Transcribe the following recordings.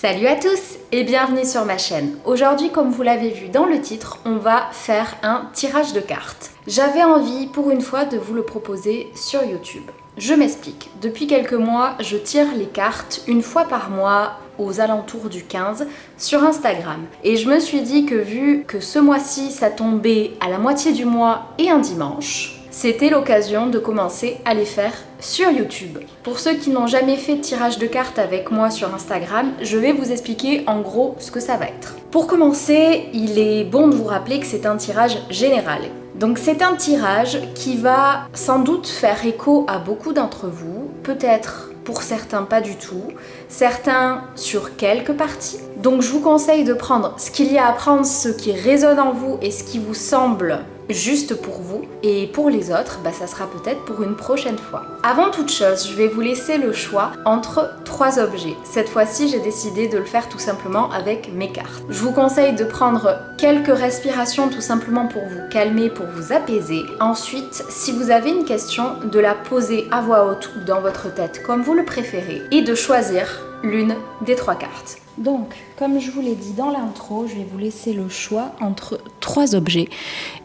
Salut à tous et bienvenue sur ma chaîne. Aujourd'hui, comme vous l'avez vu dans le titre, on va faire un tirage de cartes. J'avais envie pour une fois de vous le proposer sur YouTube. Je m'explique. Depuis quelques mois, je tire les cartes une fois par mois aux alentours du 15 sur Instagram. Et je me suis dit que vu que ce mois-ci, ça tombait à la moitié du mois et un dimanche, c'était l'occasion de commencer à les faire sur YouTube. Pour ceux qui n'ont jamais fait de tirage de cartes avec moi sur Instagram, je vais vous expliquer en gros ce que ça va être. Pour commencer, il est bon de vous rappeler que c'est un tirage général. Donc c'est un tirage qui va sans doute faire écho à beaucoup d'entre vous, peut-être pour certains pas du tout, certains sur quelques parties. Donc je vous conseille de prendre ce qu'il y a à prendre, ce qui résonne en vous et ce qui vous semble juste pour vous, et pour les autres, ça sera peut-être pour une prochaine fois. Avant toute chose, je vais vous laisser le choix entre 3 objets. Cette fois-ci, j'ai décidé de le faire tout simplement avec mes cartes. Je vous conseille de prendre quelques respirations tout simplement pour vous calmer, pour vous apaiser. Ensuite, si vous avez une question, de la poser à voix haute ou dans votre tête comme vous le préférez, et de choisir l'une des 3 cartes. Donc, comme je vous l'ai dit dans l'intro, je vais vous laisser le choix entre 3 objets.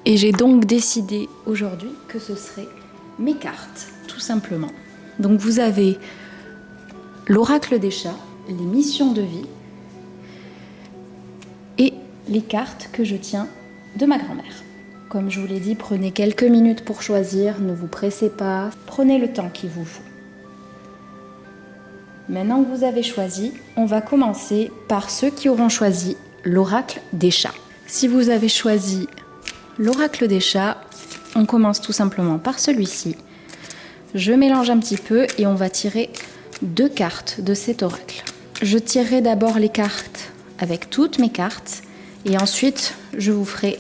Et j'ai donc décidé aujourd'hui que ce serait mes cartes, tout simplement. Donc vous avez l'oracle des chats, les missions de vie et les cartes que je tiens de ma grand-mère. Comme je vous l'ai dit, prenez quelques minutes pour choisir, ne vous pressez pas, prenez le temps qu'il vous faut. Maintenant que vous avez choisi, on va commencer par ceux qui auront choisi l'oracle des chats. Si vous avez choisi l'oracle des chats, on commence tout simplement par celui-ci. Je mélange un petit peu et on va tirer 2 cartes de cet oracle. Je tirerai d'abord les cartes avec toutes mes cartes et ensuite je vous ferai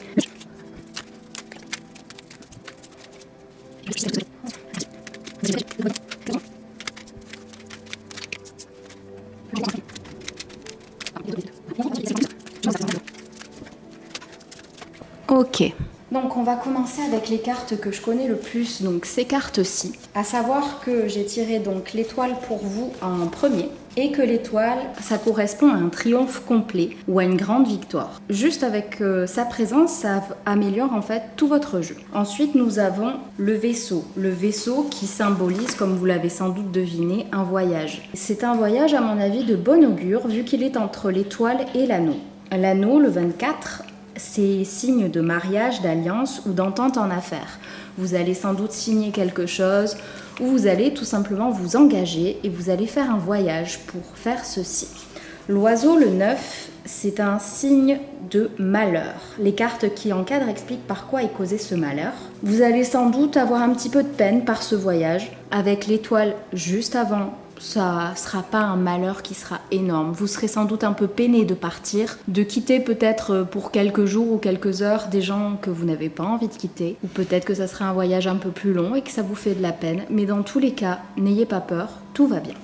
Ok. Donc on va commencer avec les cartes que je connais le plus, donc ces cartes-ci. À savoir que j'ai tiré donc l'étoile pour vous en premier et que l'étoile, ça correspond à un triomphe complet ou à une grande victoire. Juste avec sa présence, ça améliore en fait tout votre jeu. Ensuite, nous avons le vaisseau qui symbolise, comme vous l'avez sans doute deviné, un voyage. C'est un voyage à mon avis de bon augure vu qu'il est entre l'étoile et l'anneau. L'anneau, le 24, c'est signe de mariage, d'alliance ou d'entente en affaires. Vous allez sans doute signer quelque chose ou vous allez tout simplement vous engager et vous allez faire un voyage pour faire ceci. L'oiseau, le 9, c'est un signe de malheur. Les cartes qui encadrent expliquent par quoi est causé ce malheur. Vous allez sans doute avoir un petit peu de peine par ce voyage. Avec l'étoile juste avant, ça ne sera pas un malheur qui sera énorme. Vous serez sans doute un peu peiné de partir, de quitter peut-être pour quelques jours ou quelques heures des gens que vous n'avez pas envie de quitter. Ou peut-être que ça sera un voyage un peu plus long et que ça vous fait de la peine. Mais dans tous les cas, n'ayez pas peur, tout va bien.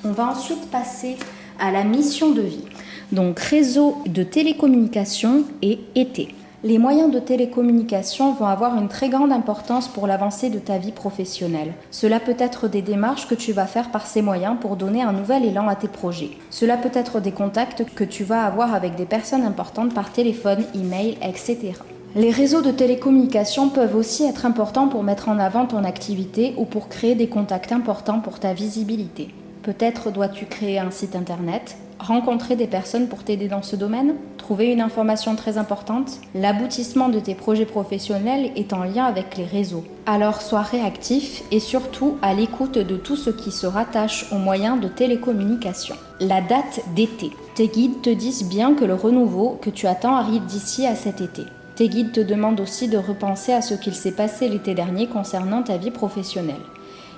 On va ensuite passer à la mission de vie. Donc réseau de télécommunications et été. Les moyens de télécommunication vont avoir une très grande importance pour l'avancée de ta vie professionnelle. Cela peut être des démarches que tu vas faire par ces moyens pour donner un nouvel élan à tes projets. Cela peut être des contacts que tu vas avoir avec des personnes importantes par téléphone, email, etc. Les réseaux de télécommunication peuvent aussi être importants pour mettre en avant ton activité ou pour créer des contacts importants pour ta visibilité. Peut-être dois-tu créer un site internet, rencontrer des personnes pour t'aider dans ce domaine, trouver une information très importante. L'aboutissement de tes projets professionnels est en lien avec les réseaux. Alors sois réactif et surtout à l'écoute de tout ce qui se rattache aux moyens de télécommunication. La date d'été. Tes guides te disent bien que le renouveau que tu attends arrive d'ici à cet été. Tes guides te demandent aussi de repenser à ce qu'il s'est passé l'été dernier concernant ta vie professionnelle.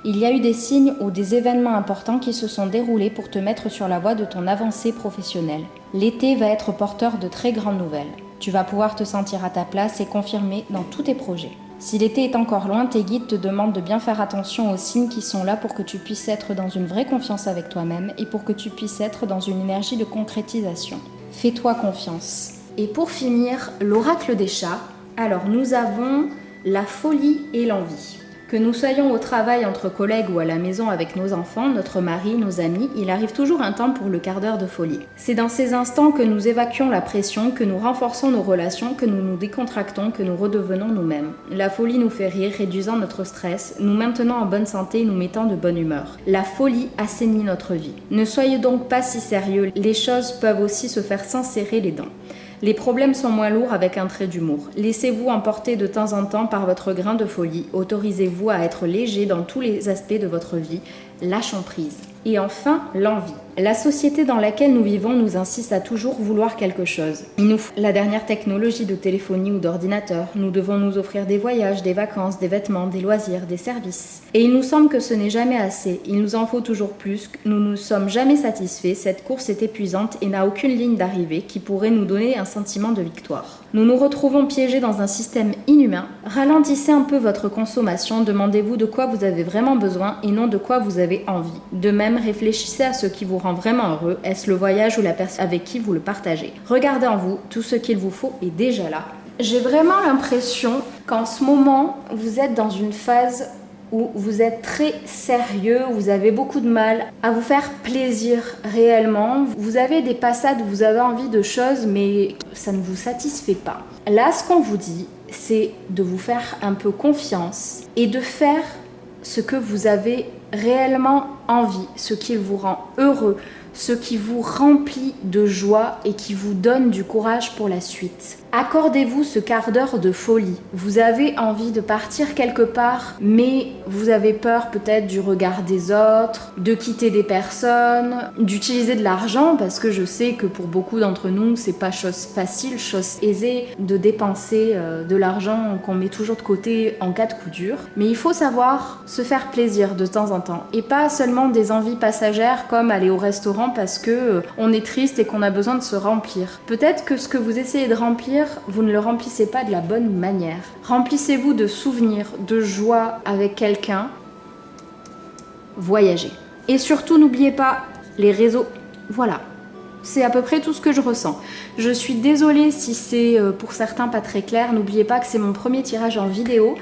Il y a eu des signes ou des événements importants qui se sont déroulés pour te mettre sur la voie de ton avancée professionnelle. L'été va être porteur de très grandes nouvelles. Tu vas pouvoir te sentir à ta place et confirmer dans tous tes projets. Si l'été est encore loin, tes guides te demandent de bien faire attention aux signes qui sont là pour que tu puisses être dans une vraie confiance avec toi-même et pour que tu puisses être dans une énergie de concrétisation. Fais-toi confiance. Et pour finir, l'oracle des chats. Alors nous avons la folie et l'envie. Que nous soyons au travail entre collègues ou à la maison avec nos enfants, notre mari, nos amis, il arrive toujours un temps pour le quart d'heure de folie. C'est dans ces instants que nous évacuons la pression, que nous renforçons nos relations, que nous nous décontractons, que nous redevenons nous-mêmes. La folie nous fait rire, réduisant notre stress, nous maintenant en bonne santé et nous mettant de bonne humeur. La folie assainit notre vie. Ne soyez donc pas si sérieux, les choses peuvent aussi se faire sans serrer les dents. Les problèmes sont moins lourds avec un trait d'humour. Laissez-vous emporter de temps en temps par votre grain de folie. Autorisez-vous à être léger dans tous les aspects de votre vie. Lâchons prise. Et enfin, l'envie. La société dans laquelle nous vivons nous insiste à toujours vouloir quelque chose. Il nous faut la dernière technologie de téléphonie ou d'ordinateur. Nous devons nous offrir des voyages, des vacances, des vêtements, des loisirs, des services. Et il nous semble que ce n'est jamais assez. Il nous en faut toujours plus. Nous ne sommes jamais satisfaits. Cette course est épuisante et n'a aucune ligne d'arrivée qui pourrait nous donner un sentiment de victoire. Nous nous retrouvons piégés dans un système inhumain. Ralentissez un peu votre consommation. Demandez-vous de quoi vous avez vraiment besoin et non de quoi vous avez envie. De même, réfléchissez à ce qui vous rend vraiment heureux. Est-ce le voyage ou la personne avec qui vous le partagez? Regardez en vous, tout ce qu'il vous faut est déjà là. J'ai vraiment l'impression qu'en ce moment, vous êtes dans une phase où vous êtes très sérieux, vous avez beaucoup de mal à vous faire plaisir réellement. Vous avez des passades où vous avez envie de choses, mais ça ne vous satisfait pas. Là, ce qu'on vous dit, c'est de vous faire un peu confiance et de faire ce que vous avez réellement envie, ce qui vous rend heureux, ce qui vous remplit de joie et qui vous donne du courage pour la suite. Accordez-vous ce quart d'heure de folie. Vous avez envie de partir quelque part, mais vous avez peur peut-être du regard des autres, de quitter des personnes, d'utiliser de l'argent, parce que je sais que pour beaucoup d'entre nous, c'est pas chose facile, chose aisée de dépenser de l'argent qu'on met toujours de côté en cas de coup dur. Mais il faut savoir se faire plaisir de temps en temps, et pas seulement des envies passagères comme aller au restaurant parce que on est triste et qu'on a besoin de se remplir. Peut-être que ce que vous essayez de remplir, vous ne le remplissez pas de la bonne manière. Remplissez-vous de souvenirs, de joie avec quelqu'un. Voyagez. Et surtout, n'oubliez pas les réseaux. Voilà. C'est à peu près tout ce que je ressens. Je suis désolée si c'est pour certains pas très clair. N'oubliez pas que c'est mon premier tirage en vidéo.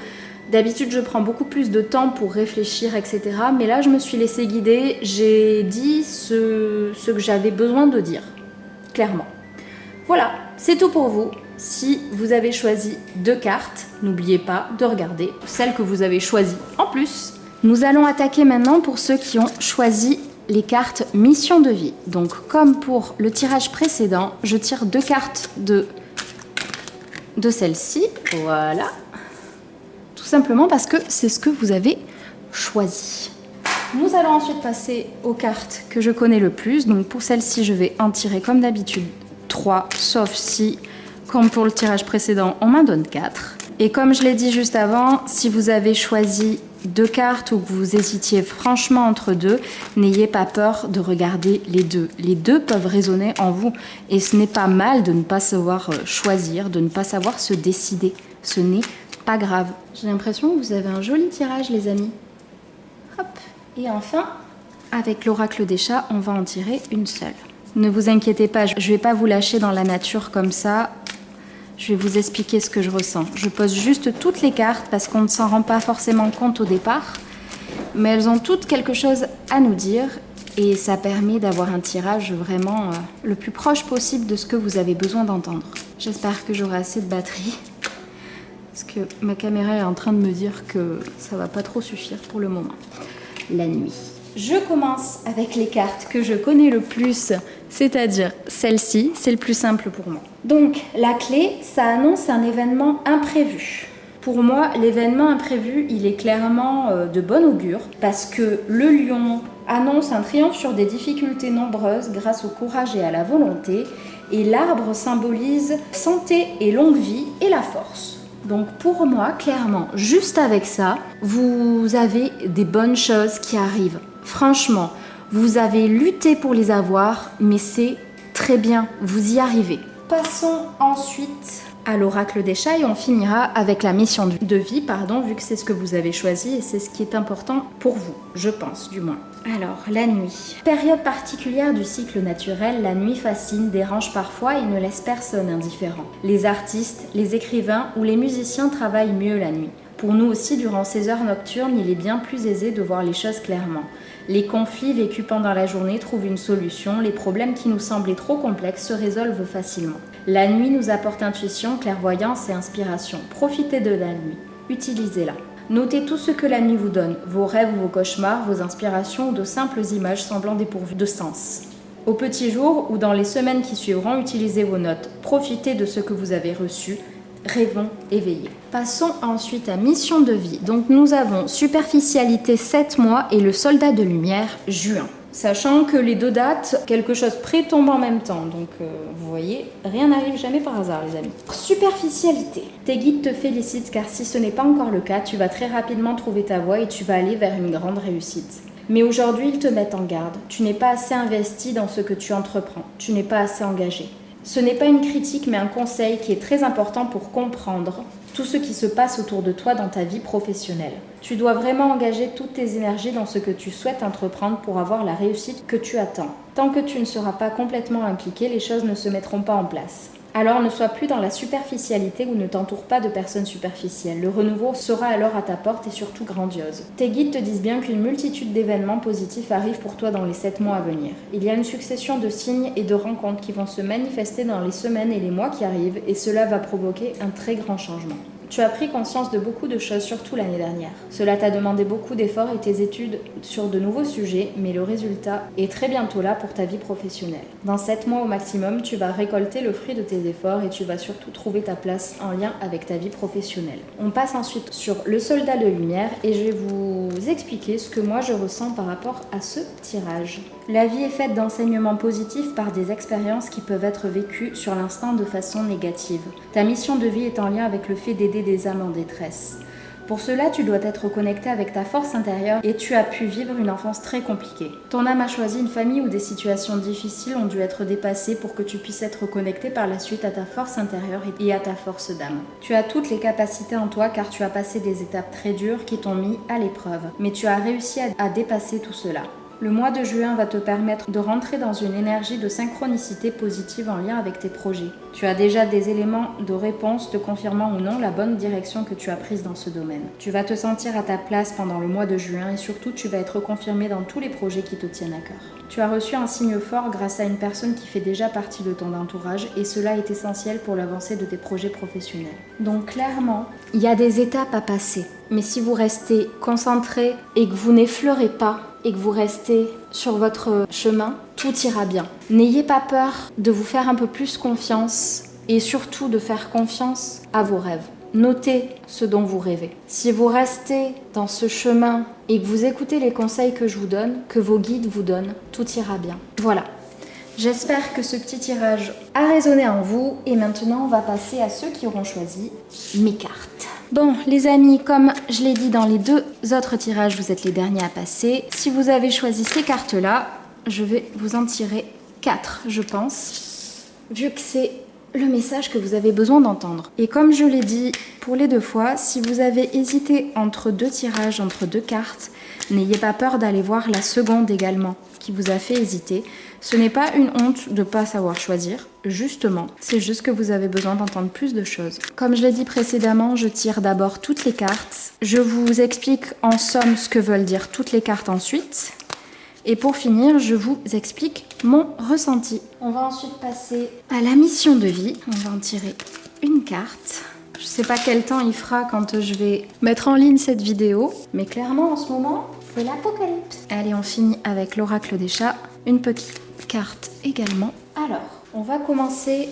D'habitude, je prends beaucoup plus de temps pour réfléchir, etc. Mais là, je me suis laissée guider. J'ai dit ce que j'avais besoin de dire. Clairement. Voilà, c'est tout pour vous. Si vous avez choisi 2 cartes, n'oubliez pas de regarder celle que vous avez choisie en plus. Nous allons attaquer maintenant pour ceux qui ont choisi les cartes mission de vie. Donc, comme pour le tirage précédent, je tire 2 cartes de celle-ci. Voilà. Tout simplement parce que c'est ce que vous avez choisi. Nous allons ensuite passer aux cartes que je connais le plus. Donc, pour celle-ci, je vais en tirer comme d'habitude 3, sauf si, comme pour le tirage précédent, on m'en donne 4. Et comme je l'ai dit juste avant, si vous avez choisi 2 cartes ou que vous hésitiez franchement entre 2, n'ayez pas peur de regarder les 2. Les 2 peuvent résonner en vous et ce n'est pas mal de ne pas savoir choisir, de ne pas savoir se décider. Ce n'est pas grave. J'ai l'impression que vous avez un joli tirage, les amis. Hop. Et enfin, avec l'oracle des chats, on va en tirer une seule. Ne vous inquiétez pas, je ne vais pas vous lâcher dans la nature comme ça. Je vais vous expliquer ce que je ressens. Je pose juste toutes les cartes parce qu'on ne s'en rend pas forcément compte au départ. Mais elles ont toutes quelque chose à nous dire et ça permet d'avoir un tirage vraiment le plus proche possible de ce que vous avez besoin d'entendre. J'espère que j'aurai assez de batterie parce que ma caméra est en train de me dire que ça va pas trop suffire pour le moment. La nuit. Je commence avec les cartes que je connais le plus, c'est-à-dire celle-ci, c'est le plus simple pour moi. Donc, la clé, ça annonce un événement imprévu. Pour moi, l'événement imprévu, il est clairement de bon augure parce que le lion annonce un triomphe sur des difficultés nombreuses grâce au courage et à la volonté et l'arbre symbolise santé et longue vie et la force. Donc pour moi, clairement, juste avec ça, vous avez des bonnes choses qui arrivent. Franchement, vous avez lutté pour les avoir, mais c'est très bien, vous y arrivez. Passons ensuite à l'oracle des chats et on finira avec la mission de vie, vu que c'est ce que vous avez choisi et c'est ce qui est important pour vous, je pense du moins. Alors, la nuit. Période particulière du cycle naturel, la nuit fascine, dérange parfois et ne laisse personne indifférent. Les artistes, les écrivains ou les musiciens travaillent mieux la nuit. Pour nous aussi, durant ces heures nocturnes, il est bien plus aisé de voir les choses clairement. Les conflits vécus pendant la journée trouvent une solution, les problèmes qui nous semblaient trop complexes se résolvent facilement. La nuit nous apporte intuition, clairvoyance et inspiration. Profitez de la nuit, utilisez-la. Notez tout ce que la nuit vous donne, vos rêves ou vos cauchemars, vos inspirations ou de simples images semblant dépourvues de sens. Au petit jour ou dans les semaines qui suivront, utilisez vos notes. Profitez de ce que vous avez reçu. Rêvons éveillés. Passons ensuite à mission de vie. Donc nous avons superficialité 7 mois et le soldat de lumière juin. Sachant que les deux dates, quelque chose près tombe en même temps. Donc vous voyez, rien n'arrive jamais par hasard les amis. Superficialité. Tes guides te félicitent car si ce n'est pas encore le cas, tu vas très rapidement trouver ta voie et tu vas aller vers une grande réussite. Mais aujourd'hui, ils te mettent en garde. Tu n'es pas assez investi dans ce que tu entreprends. Tu n'es pas assez engagé. Ce n'est pas une critique, mais un conseil qui est très important pour comprendre tout ce qui se passe autour de toi dans ta vie professionnelle. Tu dois vraiment engager toutes tes énergies dans ce que tu souhaites entreprendre pour avoir la réussite que tu attends. Tant que tu ne seras pas complètement impliqué, les choses ne se mettront pas en place. Alors ne sois plus dans la superficialité ou ne t'entoure pas de personnes superficielles. Le renouveau sera alors à ta porte et surtout grandiose. Tes guides te disent bien qu'une multitude d'événements positifs arrivent pour toi dans les 7 mois à venir. Il y a une succession de signes et de rencontres qui vont se manifester dans les semaines et les mois qui arrivent et cela va provoquer un très grand changement. Tu as pris conscience de beaucoup de choses, surtout l'année dernière. Cela t'a demandé beaucoup d'efforts et tes études sur de nouveaux sujets, mais le résultat est très bientôt là pour ta vie professionnelle. Dans 7 mois au maximum, tu vas récolter le fruit de tes efforts et tu vas surtout trouver ta place en lien avec ta vie professionnelle. On passe ensuite sur le soldat de lumière et je vais vous expliquer ce que moi je ressens par rapport à ce tirage. La vie est faite d'enseignements positifs par des expériences qui peuvent être vécues sur l'instant de façon négative. Ta mission de vie est en lien avec le fait d'aider des âmes en détresse. Pour cela, tu dois être connecté avec ta force intérieure et tu as pu vivre une enfance très compliquée. Ton âme a choisi une famille où des situations difficiles ont dû être dépassées pour que tu puisses être connecté par la suite à ta force intérieure et à ta force d'âme. Tu as toutes les capacités en toi car tu as passé des étapes très dures qui t'ont mis à l'épreuve, mais tu as réussi à dépasser tout cela. Le mois de juin va te permettre de rentrer dans une énergie de synchronicité positive en lien avec tes projets. Tu as déjà des éléments de réponse te confirmant ou non la bonne direction que tu as prise dans ce domaine. Tu vas te sentir à ta place pendant le mois de juin et surtout tu vas être confirmé dans tous les projets qui te tiennent à cœur. Tu as reçu un signe fort grâce à une personne qui fait déjà partie de ton entourage et cela est essentiel pour l'avancée de tes projets professionnels. Donc clairement, il y a des étapes à passer. Mais si vous restez concentré et que vous n'effleurez pas et que vous restez sur votre chemin, tout ira bien. N'ayez pas peur de vous faire un peu plus confiance et surtout de faire confiance à vos rêves. Notez ce dont vous rêvez. Si vous restez dans ce chemin et que vous écoutez les conseils que je vous donne, que vos guides vous donnent, tout ira bien. Voilà. J'espère que ce petit tirage a résonné en vous et maintenant on va passer à ceux qui auront choisi mes cartes. Bon les amis, comme je l'ai dit dans les 2 autres tirages, vous êtes les derniers à passer. Si vous avez choisi ces cartes-là, je vais vous en tirer 4, je pense, vu que c'est le message que vous avez besoin d'entendre. Et comme je l'ai dit pour les 2 fois, si vous avez hésité entre 2 tirages, entre 2 cartes, n'ayez pas peur d'aller voir la seconde également, qui vous a fait hésiter. Ce n'est pas une honte de ne pas savoir choisir, justement, c'est juste que vous avez besoin d'entendre plus de choses. Comme je l'ai dit précédemment, je tire d'abord toutes les cartes, je vous explique en somme ce que veulent dire toutes les cartes ensuite, et pour finir, je vous explique mon ressenti. On va ensuite passer à la mission de vie, on va en tirer une carte. Je sais pas quel temps il fera quand je vais mettre en ligne cette vidéo, mais clairement en ce moment, c'est l'apocalypse. Allez, on finit avec l'oracle des chats, une petite carte également. Alors, on va commencer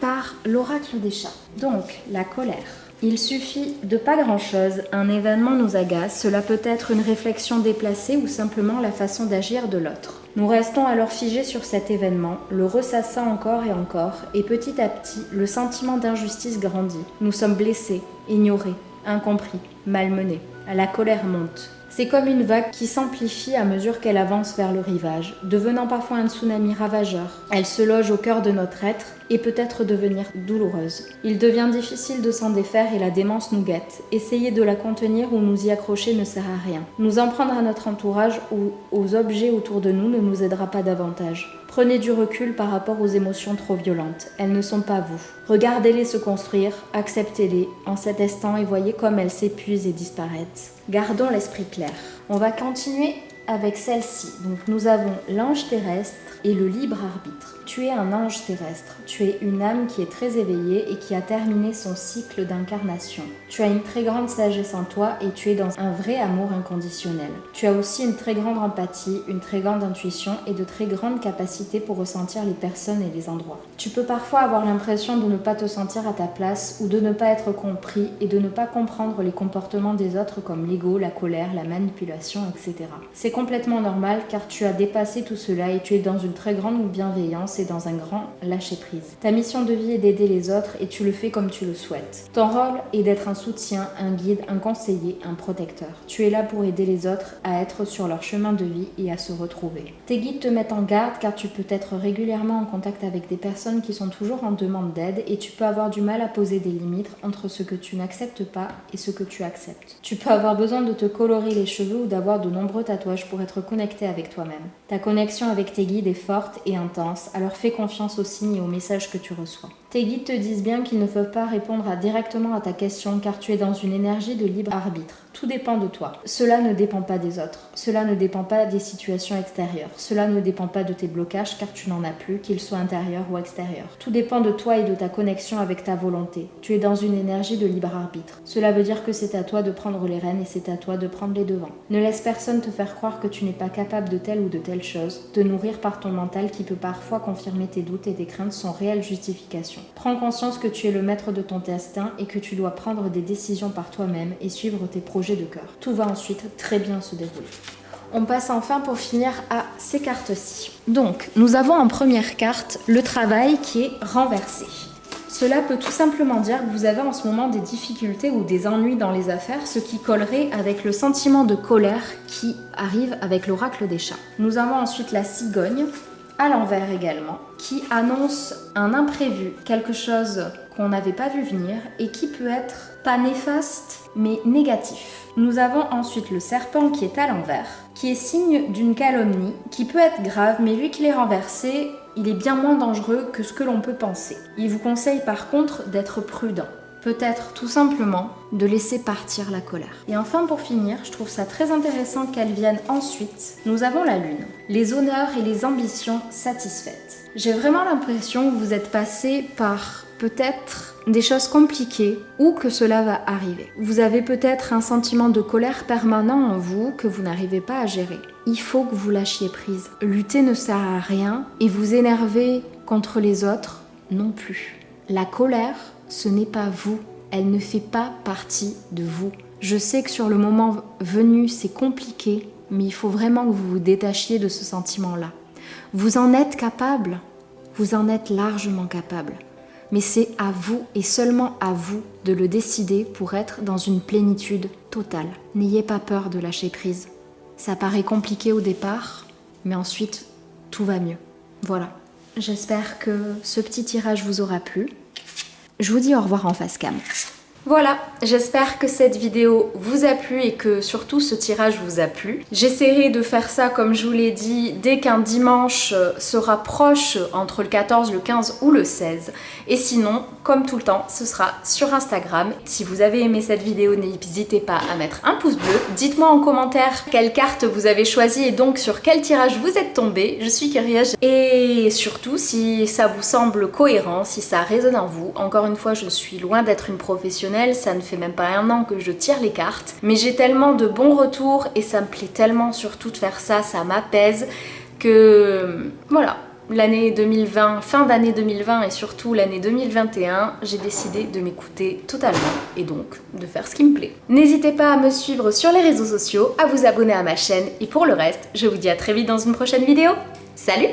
par l'oracle des chats. Donc, la colère. Il suffit de pas grand-chose, un événement nous agace, cela peut être une réflexion déplacée ou simplement la façon d'agir de l'autre. Nous restons alors figés sur cet événement, le ressassant encore et encore, et petit à petit, le sentiment d'injustice grandit. Nous sommes blessés, ignorés, incompris, malmenés. La colère monte. C'est comme une vague qui s'amplifie à mesure qu'elle avance vers le rivage, devenant parfois un tsunami ravageur. Elle se loge au cœur de notre être et peut être devenir douloureuse. Il devient difficile de s'en défaire et la démence nous guette. Essayer de la contenir ou nous y accrocher ne sert à rien. Nous en prendre à notre entourage ou aux objets autour de nous ne nous aidera pas davantage. Prenez du recul par rapport aux émotions trop violentes. Elles ne sont pas vous. Regardez-les se construire, acceptez-les en cet instant et voyez comme elles s'épuisent et disparaissent. Gardons l'esprit clair. On va continuer avec celle-ci. Donc nous avons l'ange terrestre et le libre arbitre. Tu es un ange terrestre. Tu es une âme qui est très éveillée et qui a terminé son cycle d'incarnation. Tu as une très grande sagesse en toi et tu es dans un vrai amour inconditionnel. Tu as aussi une très grande empathie, une très grande intuition et de très grandes capacités pour ressentir les personnes et les endroits. Tu peux parfois avoir l'impression de ne pas te sentir à ta place ou de ne pas être compris et de ne pas comprendre les comportements des autres comme l'ego, la colère, la manipulation, etc. C'est complètement normal car tu as dépassé tout cela et tu es dans une très grande bienveillance et dans un grand lâcher-prise. Ta mission de vie est d'aider les autres et tu le fais comme tu le souhaites. Ton rôle est d'être un soutien, un guide, un conseiller, un protecteur. Tu es là pour aider les autres à être sur leur chemin de vie et à se retrouver. Tes guides te mettent en garde car tu peux être régulièrement en contact avec des personnes qui sont toujours en demande d'aide et tu peux avoir du mal à poser des limites entre ce que tu n'acceptes pas et ce que tu acceptes. Tu peux avoir besoin de te colorer les cheveux ou d'avoir de nombreux tatouages pour être connecté avec toi-même. Ta connexion avec tes guides est forte et intense, alors fais confiance aux signes et aux messages que tu reçois. Tes guides te disent bien qu'ils ne peuvent pas répondre directement à ta question car tu es dans une énergie de libre arbitre. Tout dépend de toi. Cela ne dépend pas des autres. Cela ne dépend pas des situations extérieures. Cela ne dépend pas de tes blocages car tu n'en as plus, qu'ils soient intérieurs ou extérieurs. Tout dépend de toi et de ta connexion avec ta volonté. Tu es dans une énergie de libre arbitre. Cela veut dire que c'est à toi de prendre les rênes et c'est à toi de prendre les devants. Ne laisse personne te faire croire que tu n'es pas capable de telle ou de telle chose, te nourrir par ton mental qui peut parfois confirmer tes doutes et tes craintes sans réelle justification. Prends conscience que tu es le maître de ton destin et que tu dois prendre des décisions par toi-même et suivre tes projets de cœur. Tout va ensuite très bien se dérouler. On passe enfin pour finir à ces cartes-ci. Donc, nous avons en première carte le travail qui est renversé. Cela peut tout simplement dire que vous avez en ce moment des difficultés ou des ennuis dans les affaires, ce qui collerait avec le sentiment de colère qui arrive avec l'oracle des chats. Nous avons ensuite la cigogne, à l'envers également, qui annonce un imprévu, quelque chose qu'on n'avait pas vu venir et qui peut être pas néfaste mais négatif. Nous avons ensuite le serpent qui est à l'envers, qui est signe d'une calomnie, qui peut être grave, mais vu qu'il est renversé, il est bien moins dangereux que ce que l'on peut penser. Il vous conseille par contre d'être prudent. Peut-être tout simplement de laisser partir la colère. Et enfin pour finir, je trouve ça très intéressant qu'elle vienne ensuite. Nous avons la lune, les honneurs et les ambitions satisfaites. J'ai vraiment l'impression que vous êtes passé par peut-être des choses compliquées ou que cela va arriver. Vous avez peut-être un sentiment de colère permanent en vous que vous n'arrivez pas à gérer. Il faut que vous lâchiez prise. Lutter ne sert à rien et vous énerver contre les autres non plus. La colère, ce n'est pas vous. Elle ne fait pas partie de vous. Je sais que sur le moment venu, c'est compliqué, mais il faut vraiment que vous vous détachiez de ce sentiment-là. Vous en êtes capable. Vous en êtes largement capable. Mais c'est à vous et seulement à vous de le décider pour être dans une plénitude totale. N'ayez pas peur de lâcher prise. Ça paraît compliqué au départ, mais ensuite, tout va mieux. Voilà. J'espère que ce petit tirage vous aura plu. Je vous dis au revoir en face cam. Voilà, j'espère que cette vidéo vous a plu et que surtout ce tirage vous a plu. J'essaierai de faire ça comme je vous l'ai dit dès qu'un dimanche sera proche entre le 14, le 15 ou le 16. Et sinon, comme tout le temps, ce sera sur Instagram. Si vous avez aimé cette vidéo, n'hésitez pas à mettre un pouce bleu. Dites-moi en commentaire quelle carte vous avez choisie et donc sur quel tirage vous êtes tombé. Je suis curieuse. Et surtout, si ça vous semble cohérent, si ça résonne en vous, encore une fois, je suis loin d'être une professionnelle. Ça ne fait même pas un an que je tire les cartes, mais j'ai tellement de bons retours et ça me plaît tellement surtout de faire ça, ça m'apaise que voilà, l'année 2020, fin d'année 2020 et surtout l'année 2021, j'ai décidé de m'écouter totalement et donc de faire ce qui me plaît. N'hésitez pas à me suivre sur les réseaux sociaux, à vous abonner à ma chaîne et pour le reste, je vous dis à très vite dans une prochaine vidéo. Salut!